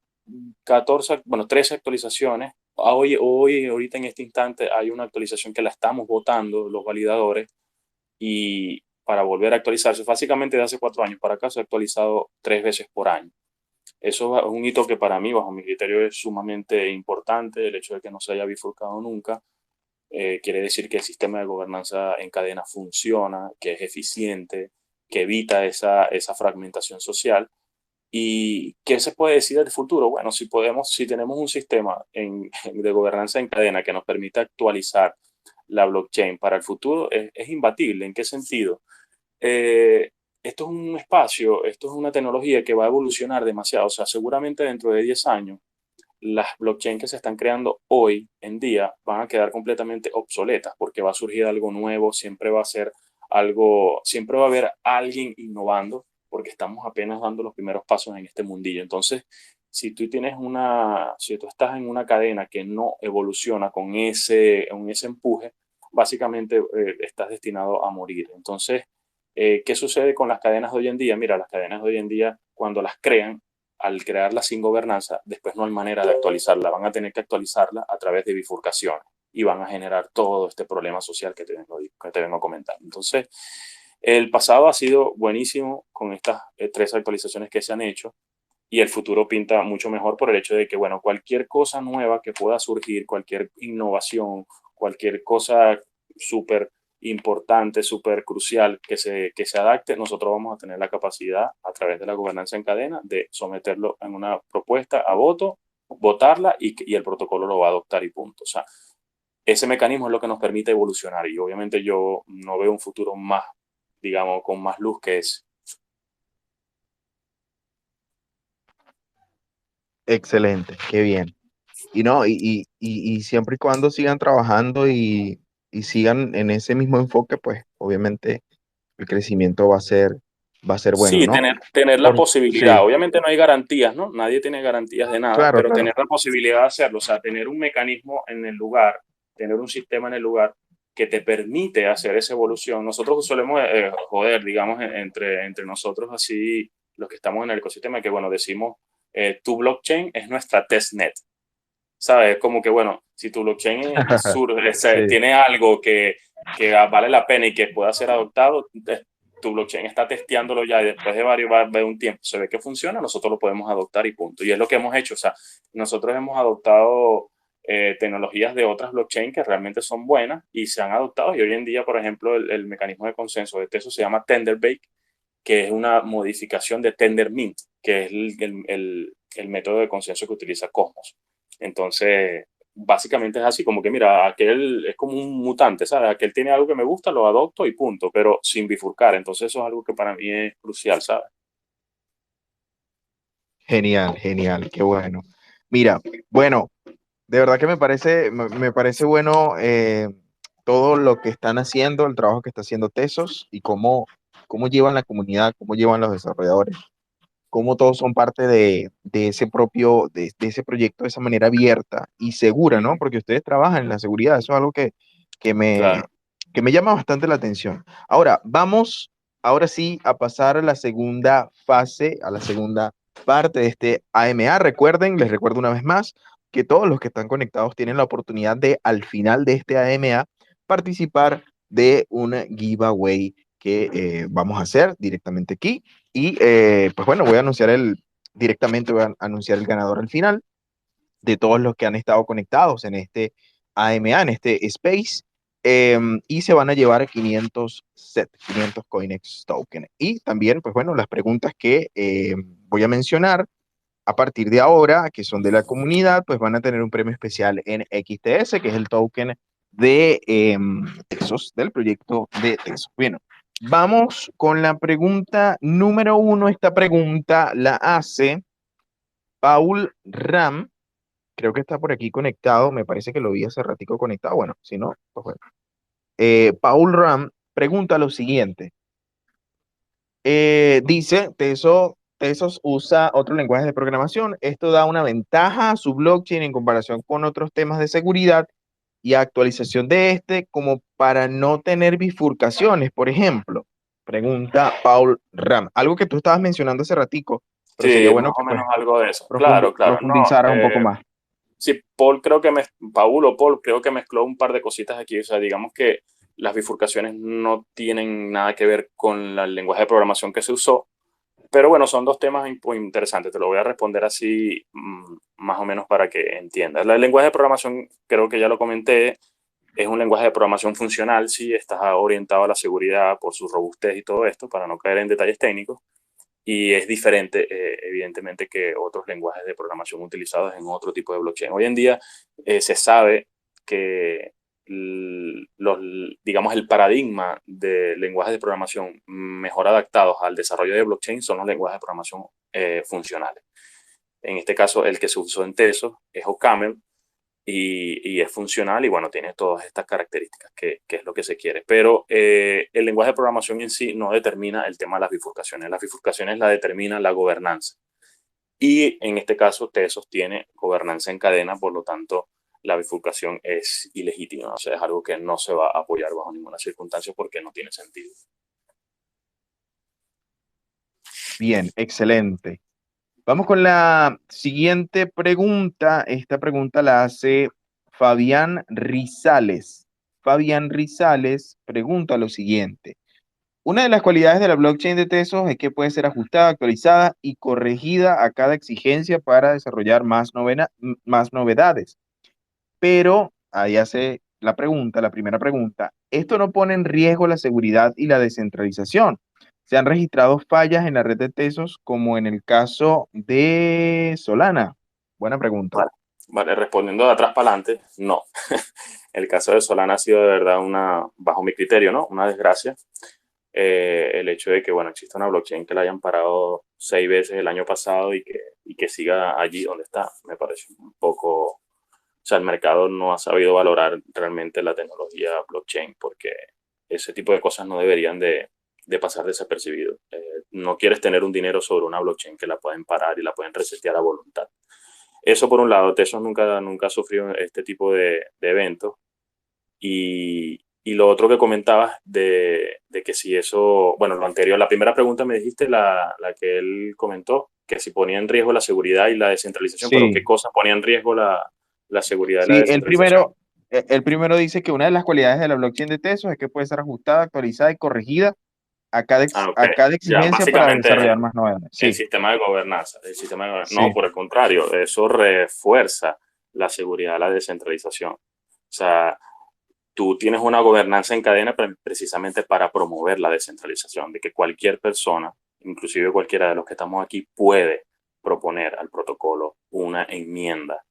14, bueno, 13 actualizaciones. Ahorita en este instante hay una actualización que la estamos votando los validadores y para volver a actualizarse, básicamente de hace 4 años para acá se ha actualizado 3 veces por año. Eso es un hito que para mí, bajo mi criterio, es sumamente importante. El hecho de que no se haya bifurcado nunca quiere decir que el sistema de gobernanza en cadena funciona, que es eficiente, que evita esa fragmentación social. ¿Y qué se puede decir del futuro? Bueno, si tenemos un sistema de gobernanza en cadena que nos permite actualizar la blockchain para el futuro, es imbatible. ¿En qué sentido? Eh, Esto es un espacio, esto es una tecnología que va a evolucionar demasiado. O sea, seguramente dentro de 10 años, las blockchains que se están creando hoy en día van a quedar completamente obsoletas porque va a surgir algo nuevo, siempre va a ser algo, siempre va a haber alguien innovando porque estamos apenas dando los primeros pasos en este mundillo. Entonces, si si tú estás en una cadena que no evoluciona con ese empuje, básicamente estás destinado a morir. Entonces, ¿qué sucede con las cadenas de hoy en día? Mira, las cadenas de hoy en día, cuando las crean, al crearlas sin gobernanza, después no hay manera de actualizarla. Van a tener que actualizarla a través de bifurcaciones y van a generar todo este problema social que te vengo comentando. Entonces, el pasado ha sido buenísimo con estas tres actualizaciones que se han hecho y el futuro pinta mucho mejor por el hecho de que, bueno, cualquier cosa nueva que pueda surgir, cualquier innovación, cualquier cosa súper importante, súper crucial que se adapte, nosotros vamos a tener la capacidad a través de la gobernanza en cadena de someterlo en una propuesta a voto, votarla y el protocolo lo va a adoptar y punto. O sea, ese mecanismo es lo que nos permite evolucionar y obviamente yo no veo un futuro más, digamos, con más luz que ese. Excelente, qué bien. Y no, y siempre y cuando sigan trabajando y sigan en ese mismo enfoque, pues obviamente el crecimiento va a ser bueno, Sí, ¿no? tener la Sí, posibilidad. Obviamente no hay garantías, ¿no? Nadie tiene garantías de nada, claro, pero claro. tener la posibilidad de hacerlo, o sea, tener un mecanismo en el lugar, tener un sistema en el lugar que te permite hacer esa evolución. Nosotros solemos joder, digamos, entre nosotros así, los que estamos en el ecosistema, que bueno, decimos, tu blockchain es nuestra testnet. ¿Sabes? Como que, bueno, si tu blockchain Sí, tiene algo que vale la pena y que pueda ser adoptado, tu blockchain está testeándolo ya y después de de un tiempo se ve que funciona, nosotros lo podemos adoptar y punto. Y es lo que hemos hecho. O sea, nosotros hemos adoptado tecnologías de otras blockchain que realmente son buenas y se han adoptado. Y hoy en día, por ejemplo, el mecanismo de consenso de Teso se llama Tenderbake, que es una modificación de Tendermint, que es el método de consenso que utiliza Cosmos. Entonces, básicamente es así, como que mira, aquel es como un mutante, ¿sabes? Aquel tiene algo que me gusta, lo adopto y punto, pero sin bifurcar. Entonces, eso es algo que para mí es crucial, ¿sabes? genial, genial, qué bueno. Mira, bueno, de verdad que me parece bueno todo lo que están haciendo, el trabajo que está haciendo Tesos y cómo llevan la comunidad, cómo llevan los desarrolladores, cómo todos son parte de ese propio, de ese proyecto de esa manera abierta y segura, ¿no? Ujú. Porque ustedes trabajan en la seguridad, eso es algo que me, Claro. que me llama bastante la atención. Ahora, vamos, ahora sí, a pasar a la segunda fase, a la segunda parte de este AMA. Recuerden, les recuerdo una vez más, que todos los que están conectados tienen la oportunidad de, al final de este AMA, participar de un giveaway que vamos a hacer directamente aquí. Y pues bueno, directamente voy a anunciar el ganador al final de todos los que han estado conectados en este AMA, en este space. Y se van a llevar 500 CoinEx token. Y también, pues bueno, las preguntas que voy a mencionar a partir de ahora, que son de la comunidad, pues van a tener un premio especial en XTS, que es el token de Tesos, del proyecto de Tesos. Bueno, vamos con la pregunta número uno. Esta pregunta la hace Paul Ram. Creo que está por aquí conectado. Me parece que lo vi hace ratico conectado. Bueno, si no, pues bueno. Paul Ram pregunta lo siguiente. Dice, Tesos usa otros lenguajes de programación. Esto da una ventaja a su blockchain en comparación con otros temas de seguridad y actualización de este, como para no tener bifurcaciones, por ejemplo. Pregunta Paul Ram. Algo que tú estabas mencionando hace ratico, pero sería Sí, bueno más que o pues menos algo de eso. Claro, claro. No, profundizaras un poco más. sí, Paul creo que mezcló un par de cositas aquí. O sea, digamos que las bifurcaciones no tienen nada que ver con el lenguaje de programación que se usó, pero bueno, son dos temas interesantes. Te lo voy a responder así, más o menos para que entiendas. El lenguaje de programación, creo que ya lo comenté, es un lenguaje de programación funcional, sí, está orientado a la seguridad por su robustez y todo esto, para no caer en detalles técnicos, y es diferente, evidentemente, que otros lenguajes de programación utilizados en otro tipo de blockchain. Hoy en día se sabe que los, digamos, el paradigma de lenguajes de programación mejor adaptados al desarrollo de blockchain son los lenguajes de programación funcionales. En este caso, el que se usó en Tesos es OCaml, y es funcional y bueno, tiene todas estas características que es lo que se quiere. Pero el lenguaje de programación en sí no determina el tema de las bifurcaciones. Las bifurcaciones la determina la gobernanza. Y en este caso, Tesos tiene gobernanza en cadena, por lo tanto, la bifurcación es ilegítima. O sea, es algo que no se va a apoyar bajo ninguna circunstancia porque no tiene sentido. Bien, excelente. Vamos con la siguiente pregunta. Esta pregunta la hace Fabián Rizales. Fabián Rizales pregunta lo siguiente. Una de las cualidades de la blockchain de Tesos es que puede ser ajustada, actualizada y corregida a cada exigencia para desarrollar más novedades. Pero ahí hace la pregunta, la primera pregunta, ¿esto no pone en riesgo la seguridad y la descentralización? Se han registrado fallas en la red de Tesos como en el caso de Solana. Buena pregunta. Vale, vale, respondiendo de atrás para adelante, no. El caso de Solana ha sido de verdad bajo mi criterio, ¿no? Una desgracia. El hecho de que, bueno, exista una blockchain que la hayan parado 6 veces el año pasado y que siga allí donde está, me parece un poco, o sea, el mercado no ha sabido valorar realmente la tecnología blockchain porque ese tipo de cosas no deberían de pasar desapercibido. No quieres tener un dinero sobre una blockchain que la pueden parar y la pueden resetear a voluntad. Eso por un lado, Tesos nunca ha sufrido este tipo de eventos. Y lo otro que comentabas de que si eso, bueno, lo anterior, la primera pregunta me dijiste, la que él comentó, que si ponía en riesgo la seguridad y la descentralización, pero ¿qué Sí, cosa ponía en riesgo la seguridad y la sí, descentralización? el primero dice que una de las cualidades de la blockchain de Tesos es que puede ser ajustada, actualizada y corregida Ah, ok. a cada Ya, exigencia para básicamente desarrollar más novedades. el Sí, sistema de gobernanza. El sistema de no, sí. por el contrario, eso refuerza la seguridad, la descentralización. O sea, tú tienes una gobernanza en cadena precisamente para promover la descentralización, de que cualquier persona, inclusive cualquiera de los que estamos aquí, puede proponer al protocolo una enmienda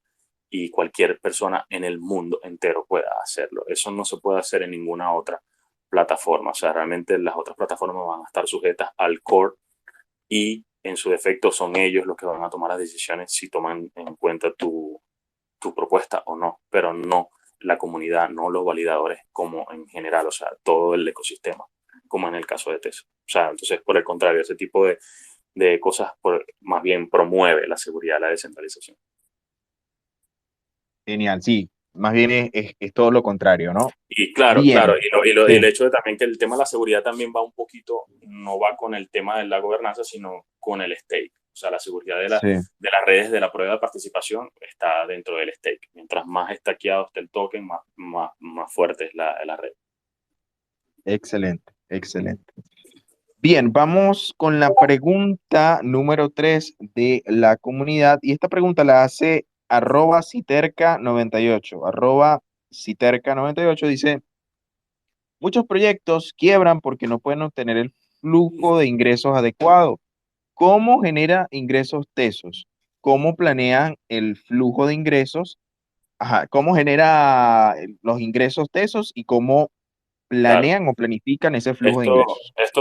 y cualquier persona en el mundo entero pueda hacerlo. Eso no se puede hacer en ninguna otra plataforma. O sea, realmente las otras plataformas van a estar sujetas al core y en su defecto son ellos los que van a tomar las decisiones si toman en cuenta tu propuesta o no, pero no la comunidad, no los validadores como en general, o sea, todo el ecosistema, como en el caso de Teso. O sea, entonces, por el contrario, ese tipo de cosas más bien promueve la seguridad, la descentralización. Genial, sí. Más bien es todo lo contrario, ¿no? Y claro, claro, Bien, y el sí, hecho de también que el tema de la seguridad también va un poquito, no va con el tema de la gobernanza, sino con el stake. O sea, la seguridad sí. de las redes de la prueba de participación está dentro del stake. Mientras más estaqueado esté el token, más fuerte es la red. Excelente, excelente. Bien, vamos con la pregunta número 3 de la comunidad. Y esta pregunta la hace @citerca98. @citerca98 dice, muchos proyectos quiebran porque no pueden obtener el flujo de ingresos adecuado. ¿Cómo genera ingresos Tesos? ¿Cómo planean el flujo de ingresos? Ajá, ¿cómo genera los ingresos Tesos y cómo Claro. planean o planifican ese flujo de Esto, ingresos? esto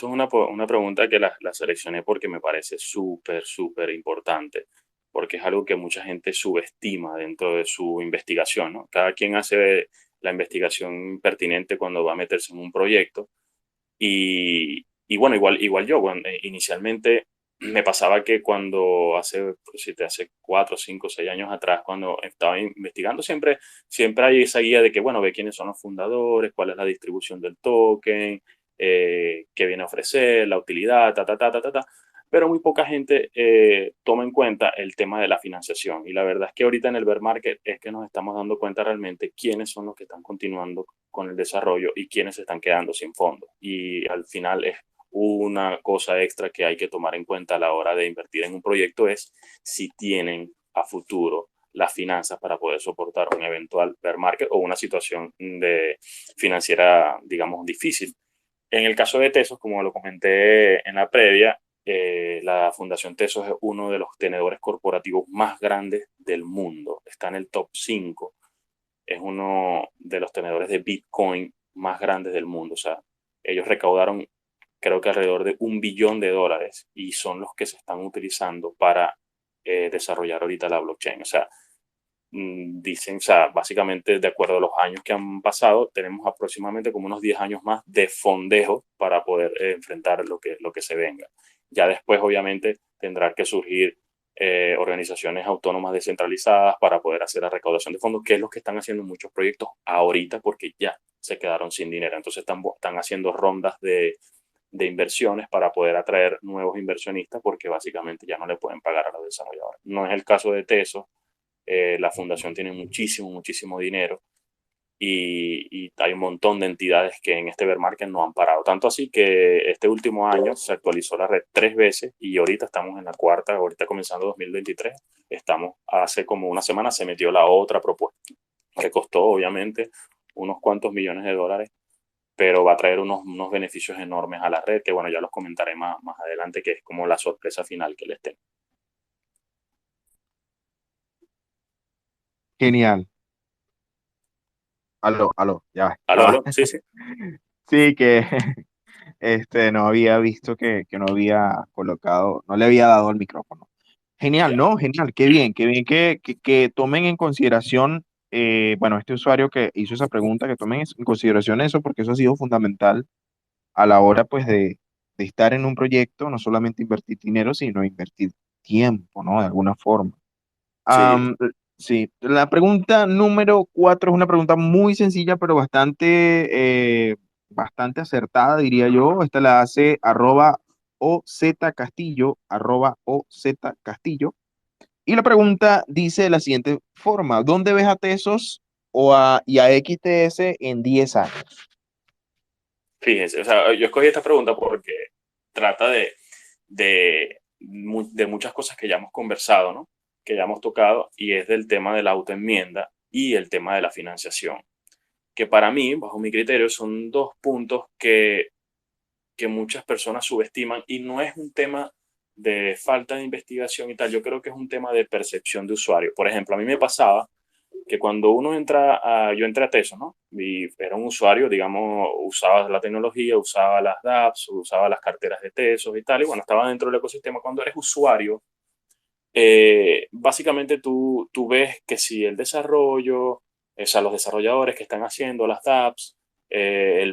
es una pregunta que la seleccioné porque me parece súper importante, porque es algo que mucha gente subestima dentro de su investigación, ¿no? Cada quien hace la investigación pertinente cuando va a meterse en un proyecto y bueno, igual yo, inicialmente me pasaba que cuando hace 4, 5, 6 años atrás, cuando estaba investigando, siempre hay esa guía de que, bueno, ve quiénes son los fundadores, cuál es la distribución del token, qué viene a ofrecer, la utilidad, ta. Pero muy poca gente toma en cuenta el tema de la financiación. Y la verdad es que ahorita en el bear market es que nos estamos dando cuenta realmente quiénes son los que están continuando con el desarrollo y quiénes se están quedando sin fondos. Y al final es una cosa extra que hay que tomar en cuenta a la hora de invertir en un proyecto es si tienen a futuro las finanzas para poder soportar un eventual bear market o una situación financiera, digamos, difícil. En el caso de Tesos, como lo comenté en la previa, la Fundación Tesos es uno de los tenedores corporativos más grandes del mundo. Está en el top 5. Es uno de los tenedores de Bitcoin más grandes del mundo. O sea, ellos recaudaron creo que alrededor de $1 billón y son los que se están utilizando para desarrollar ahorita la blockchain. O sea, dicen, o sea, básicamente de acuerdo a los años que han pasado, tenemos aproximadamente como unos 10 años más de fondejo para poder enfrentar lo que se venga. Ya después, obviamente, tendrá que surgir organizaciones autónomas descentralizadas para poder hacer la recaudación de fondos, que es lo que están haciendo muchos proyectos ahorita porque ya se quedaron sin dinero. Entonces están haciendo rondas de inversiones para poder atraer nuevos inversionistas porque básicamente ya no le pueden pagar a los desarrolladores. No es el caso de Teso, la fundación tiene muchísimo, muchísimo dinero y hay un montón de entidades que en este bear market no han parado. Tanto así que este último año se actualizó la red 3 veces y ahorita estamos en la cuarta, ahorita comenzando 2023, estamos, hace como una semana se metió la otra propuesta, que costó obviamente unos cuantos millones de dólares, pero va a traer unos beneficios enormes a la red, que bueno, ya los comentaré más adelante, que es como la sorpresa final que les tengo. Genial. Aló, ya Aló, estaba. aló, sí, sí. Sí, que no había visto que no había colocado, no le había dado el micrófono. Genial, Ya. ¿no? Genial, qué bien que tomen en consideración, bueno, este usuario que hizo esa pregunta, que tomen en consideración eso, porque eso ha sido fundamental a la hora, pues, de estar en un proyecto, no solamente invertir dinero, sino invertir tiempo, ¿no? De alguna forma. Sí, Sí, la pregunta número 4 es una pregunta muy sencilla, pero bastante acertada, diría yo. Esta la hace @OZ Castillo, @OZ Castillo. Y la pregunta dice de la siguiente forma: ¿dónde ves a Tesos y a XTS en 10 años? fíjense, o sea, yo escogí esta pregunta porque trata de muchas cosas que ya hemos conversado, ¿no? Que ya hemos tocado, y es del tema de la autoenmienda y el tema de la financiación, que para mí, bajo mi criterio, son dos puntos que muchas personas subestiman y no es un tema de falta de investigación y tal, yo creo que es un tema de percepción de usuario. Por ejemplo, a mí me pasaba que cuando uno yo entré a Teso, ¿no? Y era un usuario, digamos, usaba la tecnología, usaba las dApps, usaba las carteras de Tesos y tal, y bueno, estaba dentro del ecosistema. Cuando eres usuario, básicamente tú ves que si el desarrollo, o sea, los desarrolladores que están haciendo las dApps,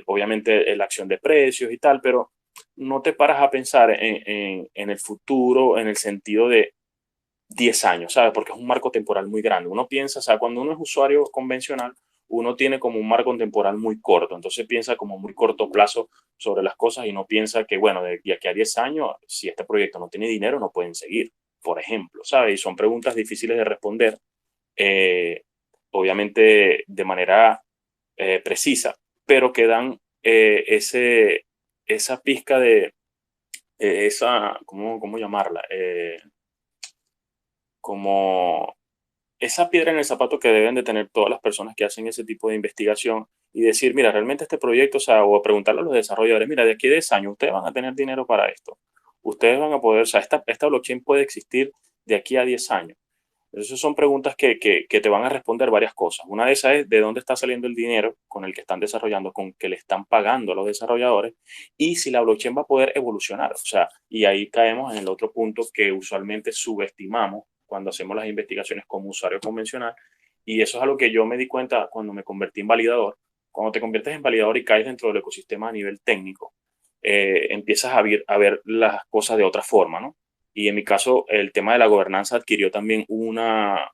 obviamente la acción de precios y tal, pero no te paras a pensar en el futuro, en el sentido de 10 años, ¿sabes? Porque es un marco temporal muy grande. Uno piensa, o sea, cuando uno es usuario convencional, uno tiene como un marco temporal muy corto, entonces piensa como muy corto plazo sobre las cosas y no piensa que, bueno, de aquí a 10 años, si este proyecto no tiene dinero, no pueden seguir, por ejemplo, ¿sabes? Y son preguntas difíciles de responder, eh, obviamente de manera precisa, pero que dan esa pizca de, ¿cómo llamarla? Como esa piedra en el zapato que deben de tener todas las personas que hacen ese tipo de investigación y decir, mira, realmente este proyecto, o sea, o preguntarle a los desarrolladores, mira, de aquí a 10 años ustedes van a tener dinero para esto. Ustedes van a poder, o sea, esta blockchain puede existir de aquí a 10 años. Esas son preguntas que te van a responder varias cosas. Una de esas es de dónde está saliendo el dinero con el que están desarrollando, con que le están pagando a los desarrolladores y si la blockchain va a poder evolucionar. O sea, y ahí caemos en el otro punto que usualmente subestimamos cuando hacemos las investigaciones como usuario convencional. Y eso es algo que yo me di cuenta cuando me convertí en validador. Cuando te conviertes en validador y caes dentro del ecosistema a nivel técnico, empiezas a ver las cosas de otra forma, ¿no? Y en mi caso, el tema de la gobernanza adquirió también una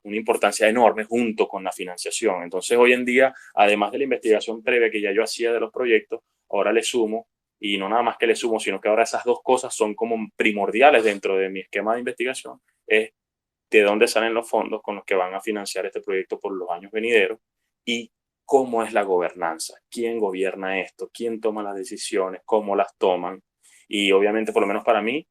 importancia enorme junto con la financiación. Entonces, hoy en día, además de la investigación previa que ya yo hacía de los proyectos, ahora le sumo, y no nada más que le sumo, sino que ahora esas dos cosas son como primordiales dentro de mi esquema de investigación, es de dónde salen los fondos con los que van a financiar este proyecto por los años venideros y cómo es la gobernanza, quién gobierna esto, quién toma las decisiones, cómo las toman. Y obviamente, por lo menos para mí,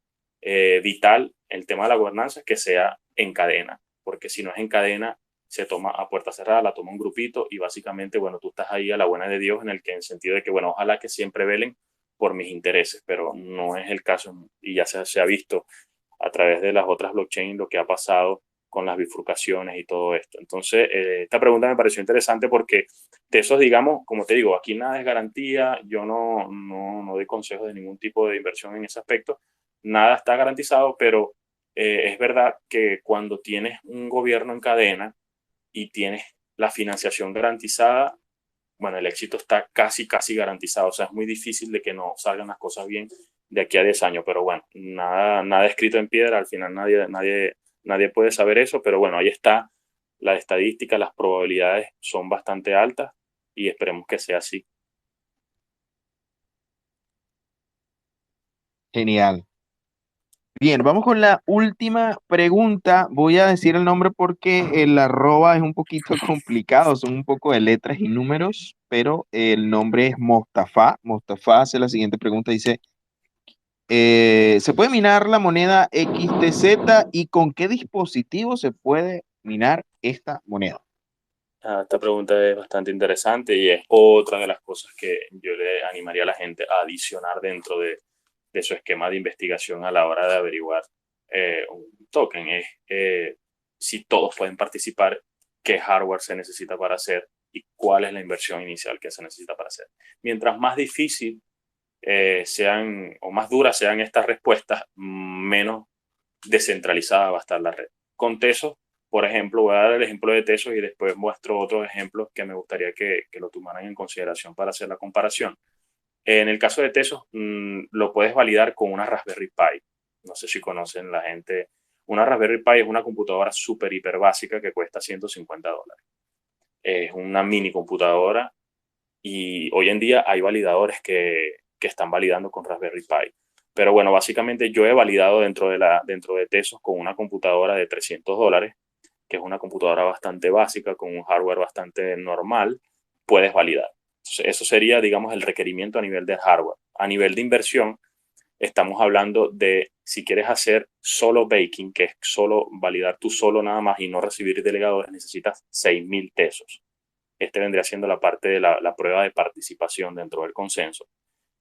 vital el tema de la gobernanza es que sea en cadena, porque si no es en cadena, se toma a puerta cerrada, la toma un grupito y básicamente, bueno, tú estás ahí a la buena de Dios en el sentido de que, bueno, ojalá que siempre velen por mis intereses, pero no es el caso y ya se ha visto a través de las otras blockchains lo que ha pasado con las bifurcaciones y todo esto. Entonces, esta pregunta me pareció interesante porque de esos, digamos, como te digo, aquí nada es garantía, yo no doy consejos de ningún tipo de inversión en ese aspecto, nada está garantizado, pero es verdad que cuando tienes un gobierno en cadena y tienes la financiación garantizada, bueno, el éxito está casi garantizado, o sea, es muy difícil de que no salgan las cosas bien de aquí a 10 años, pero bueno, nada escrito en piedra, al final nadie puede saber eso, pero bueno, ahí está la estadística, las probabilidades son bastante altas y esperemos que sea así. Genial. Bien, vamos con la última pregunta. Voy a decir el nombre porque el arroba es un poquito complicado, son un poco de letras y números, pero el nombre es Mostafa. Mostafa hace la siguiente pregunta, dice, ¿se puede minar la moneda XTZ y con qué dispositivo se puede minar esta moneda? Esta pregunta es bastante interesante y es otra de las cosas que yo le animaría a la gente a adicionar dentro de su esquema de investigación a la hora de averiguar un token. Es si todos pueden participar, qué hardware se necesita para hacer y cuál es la inversión inicial que se necesita para hacer. Mientras más difícil sean o más duras sean estas respuestas, menos descentralizada va a estar la red. Con Tesos, por ejemplo, voy a dar el ejemplo de Tesos y después muestro otros ejemplos que me gustaría que lo tomaran en consideración para hacer la comparación. En el caso de Tesos, lo puedes validar con una Raspberry Pi. No sé si conocen la gente. Una Raspberry Pi es una computadora súper hiper básica que cuesta $150. Es una mini computadora y hoy en día hay validadores que están validando con Raspberry Pi. Pero bueno, básicamente yo he validado dentro de Tesos con una computadora de $300, que es una computadora bastante básica, con un hardware bastante normal, puedes validar. Entonces, eso sería, digamos, el requerimiento a nivel de hardware. A nivel de inversión, estamos hablando de si quieres hacer solo baking, que es solo validar tú solo nada más y no recibir delegadores, necesitas 6.000 tesos. Este vendría siendo la parte de la prueba de participación dentro del consenso,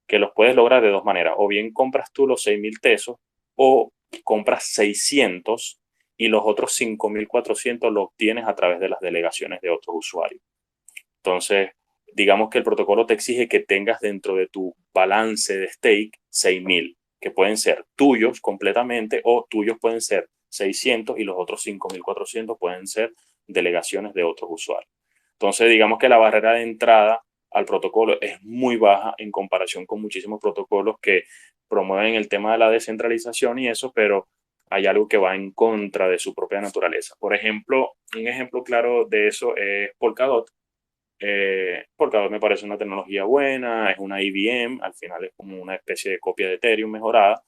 que los puedes lograr de dos maneras. O bien compras tú los 6.000 tesos o compras 600 y los otros 5.400 los obtienes a través de las delegaciones de otros usuarios. Entonces, digamos que el protocolo te exige que tengas dentro de tu balance de stake 6.000, que pueden ser tuyos completamente o tuyos pueden ser 600 y los otros 5.400 pueden ser delegaciones de otros usuarios. Entonces, digamos que la barrera de entrada al protocolo es muy baja en comparación con muchísimos protocolos que promueven el tema de la descentralización y eso, pero hay algo que va en contra de su propia naturaleza. Por ejemplo, un ejemplo claro de eso es Polkadot. Polkadot me parece una tecnología buena, es una IBM, al final es como una especie de copia de Ethereum mejorada,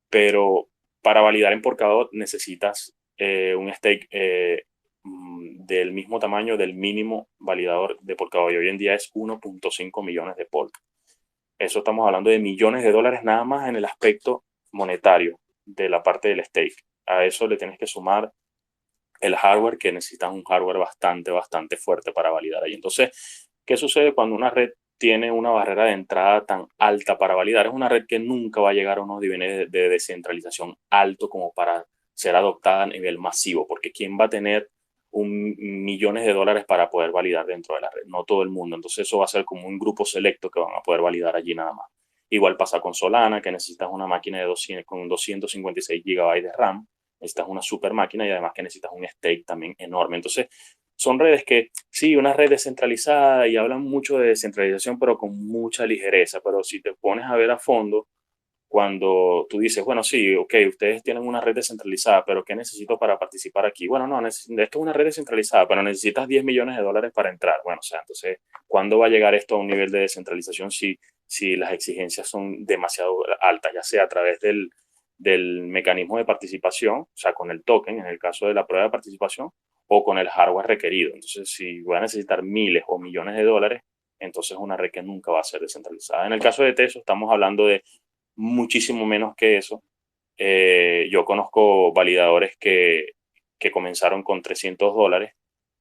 pero para validar en Polkadot necesitas un stake del mismo tamaño del mínimo validador de Polkadot y hoy en día es 1.5 millones de Polk. Eso estamos hablando de millones de dólares nada más en el aspecto monetario de la parte del stake. A eso le tienes que sumar el hardware, que necesitas un hardware bastante fuerte para validar ahí. Entonces, ¿qué sucede cuando una red tiene una barrera de entrada tan alta para validar? Es una red que nunca va a llegar a unos niveles de descentralización alto como para ser adoptada a nivel masivo, porque ¿quién va a tener millones de dólares para poder validar dentro de la red? No todo el mundo. Entonces eso va a ser como un grupo selecto que van a poder validar allí nada más. Igual pasa con Solana, que necesitas una máquina de 200, con 256 GB de RAM, necesitas una super máquina y además que necesitas un stake también enorme. Entonces, son redes que, sí, una red descentralizada y hablan mucho de descentralización, pero con mucha ligereza. Pero si te pones a ver a fondo, cuando tú dices, bueno, sí, ok, ustedes tienen una red descentralizada, pero ¿qué necesito para participar aquí? Bueno, no, esto es una red descentralizada, pero necesitas 10 millones de dólares para entrar. Bueno, o sea, entonces, ¿cuándo va a llegar esto a un nivel de descentralización si las exigencias son demasiado altas, ya sea a través del mecanismo de participación, o sea, con el token, en el caso de la prueba de participación, o con el hardware requerido? Entonces, si voy a necesitar miles o millones de dólares, entonces una red que nunca va a ser descentralizada. En el caso de Teso, estamos hablando de muchísimo menos que eso. Yo conozco validadores que comenzaron con $300,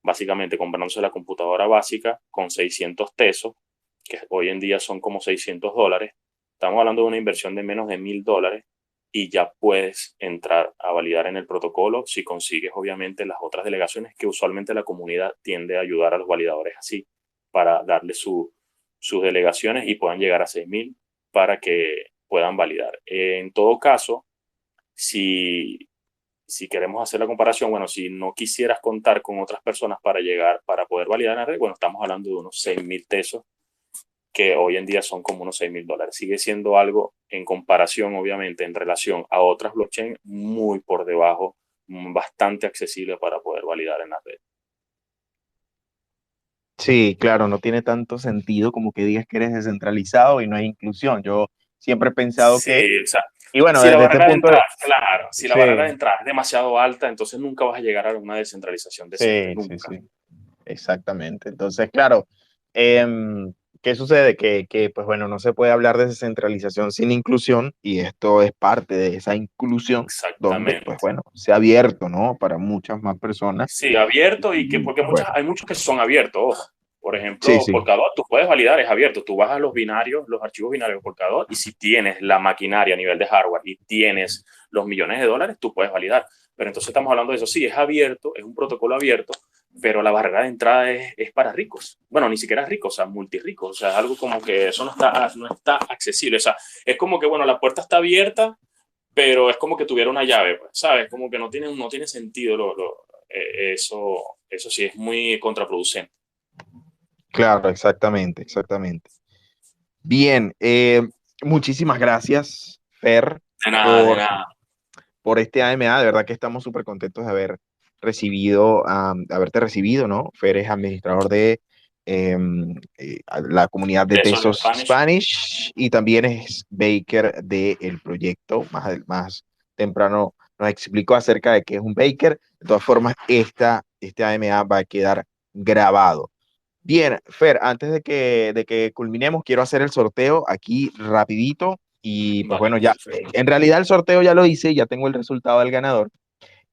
básicamente comprándose la computadora básica con 600 tesos, que hoy en día son como $600. Estamos hablando de una inversión de menos de $1.000 y ya puedes entrar a validar en el protocolo si consigues obviamente las otras delegaciones que usualmente la comunidad tiende a ayudar a los validadores así para darle sus delegaciones y puedan llegar a 6.000 para que puedan validar. En todo caso, si, si queremos hacer la comparación, bueno, si no quisieras contar con otras personas para llegar, para poder validar en la red, bueno, estamos hablando de unos 6.000 tesos que hoy en día son como unos $6,000. Sigue siendo algo en comparación, obviamente, en relación a otras blockchain, muy por debajo, bastante accesible para poder validar en la red. Sí, claro, no tiene tanto sentido como que digas que eres descentralizado y no hay inclusión. Yo siempre he pensado que, Sí, o sea, y bueno, si la desde este barrera de punto, entrada, claro, si la barrera de sí, entrada es demasiado alta, entonces nunca vas a llegar a una descentralización decente, sí, sí, nunca. sí, exactamente. Entonces, claro, em, ¿qué sucede? Pues bueno, no se puede hablar de descentralización sin inclusión y esto es parte de esa inclusión donde, pues Exactamente. bueno, se ha abierto, ¿no? Para muchas más personas. Sí, abierto y que, Y porque pues bueno, hay muchos que son abiertos, ojo. Por sí, ejemplo, sí, Polkadot, tú puedes validar, es abierto. Tú vas a los binarios, los archivos binarios de Polkadot, y si tienes la maquinaria a nivel de hardware y tienes los millones de dólares, tú puedes validar. Pero entonces estamos hablando de eso. Sí, es abierto, es un protocolo abierto, pero la barrera de entrada es para ricos. Bueno, ni siquiera ricos, o sea, multirricos. O sea, es algo como que eso no está accesible. O sea, es como que, bueno, la puerta está abierta, pero es como que tuviera una llave, pues, ¿sabes? Como que no tiene sentido eso sí es muy contraproducente. claro, exactamente, exactamente. Bien, muchísimas gracias, Fer, De nada, de por, nada. por este AMA. De verdad que estamos súper contentos de haberte recibido, ¿no? Fer es administrador de la comunidad de Eso de Tesos Spanish. Spanish y también es Baker del proyecto. Más temprano nos explicó acerca de qué es un Baker. De todas formas, este AMA va a quedar grabado. Bien, Fer, antes de que culminemos, quiero hacer el sorteo aquí rapidito y pues Vale, bueno, ya, perfecto. en realidad el sorteo ya lo hice, ya tengo el resultado del ganador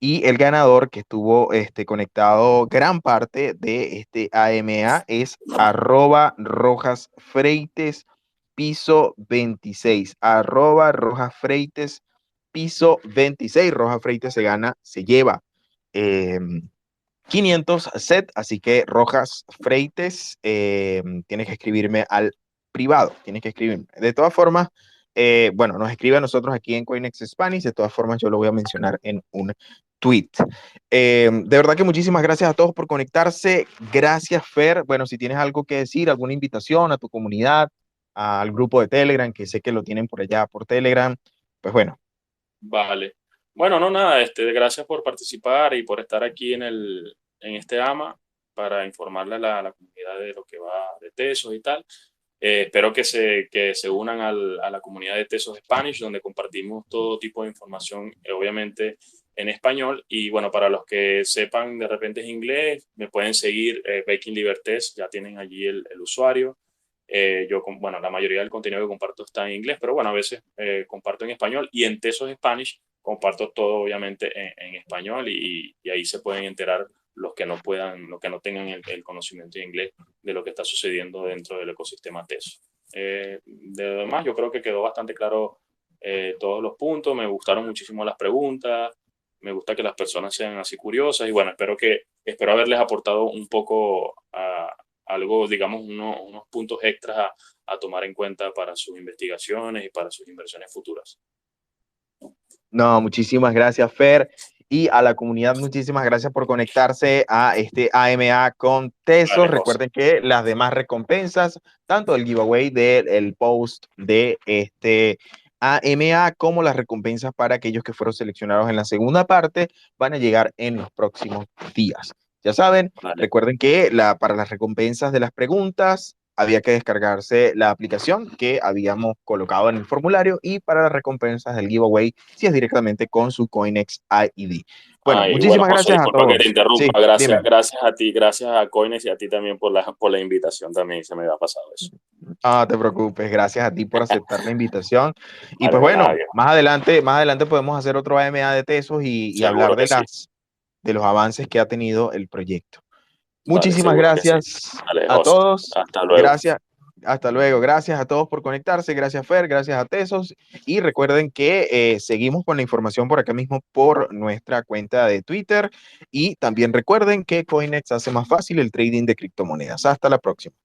y el ganador que estuvo conectado gran parte de este AMA es @rojasfreites piso 26, @rojasfreites piso 26. Rojas Freites se lleva em, 500 set, así que Rojas Freites, tienes que escribirme al privado, tienes que escribirme. De todas formas, bueno, nos escribe a nosotros aquí en Coinex Spanish, de todas formas yo lo voy a mencionar en un tweet. De verdad que muchísimas gracias a todos por conectarse, gracias Fer, bueno, si tienes algo que decir, alguna invitación a tu comunidad, al grupo de Telegram, que sé que lo tienen por allá por Telegram, pues bueno, Vale. Bueno, no, nada, gracias por participar y por estar aquí en este AMA para informarle a la comunidad de lo que va de Tesos y tal. Espero que se unan a la comunidad de Tesos Spanish, donde compartimos todo tipo de información, obviamente en español. Y bueno, para los que sepan de repente es inglés, me pueden seguir Baking Libertés, ya tienen allí el usuario. Bueno, la mayoría del contenido que comparto está en inglés, pero bueno, a veces comparto en español y en Tesos Spanish comparto todo obviamente en español y ahí se pueden enterar los que no puedan, los que no tengan el conocimiento de inglés de lo que está sucediendo dentro del ecosistema Tesos. De lo demás, yo creo que quedó bastante claro todos los puntos, me gustaron muchísimo las preguntas, me gusta que las personas sean así curiosas y bueno, espero haberles aportado un poco a algo, digamos, unos puntos extras a tomar en cuenta para sus investigaciones y para sus inversiones futuras. no, muchísimas gracias, Fer. Y a la comunidad, muchísimas gracias por conectarse a este AMA con Tesos. Vale, José. Recuerden que las demás recompensas, tanto el giveaway del post de este AMA como las recompensas para aquellos que fueron seleccionados en la segunda parte, van a llegar en los próximos días. Ya saben, Vale. recuerden que para las recompensas de las preguntas había que descargarse la aplicación que habíamos colocado en el formulario y para las recompensas del giveaway, si es directamente con su Coinex ID. Bueno, Y bueno, muchísimas José, gracias a disculpa que te todos. Sí, interrumpa. Gracias, dime. gracias a ti, gracias a Coines y a ti también por la invitación. También se me había pasado eso. No te preocupes, gracias a ti por aceptar la invitación. Y pues Vale, de nada, bueno, viejo. más adelante podemos hacer otro AMA de Tesos y hablar Seguro que sí. de los avances que ha tenido el proyecto. Vale, Muchísimas seguro que sí. gracias Vale, a José. todos. Hasta luego. Gracias. Hasta luego. Gracias a todos por conectarse. Gracias, Fer. Gracias a Tesos. Y recuerden que seguimos con la información por acá mismo por nuestra cuenta de Twitter. Y también recuerden que Coinex hace más fácil el trading de criptomonedas. Hasta la próxima.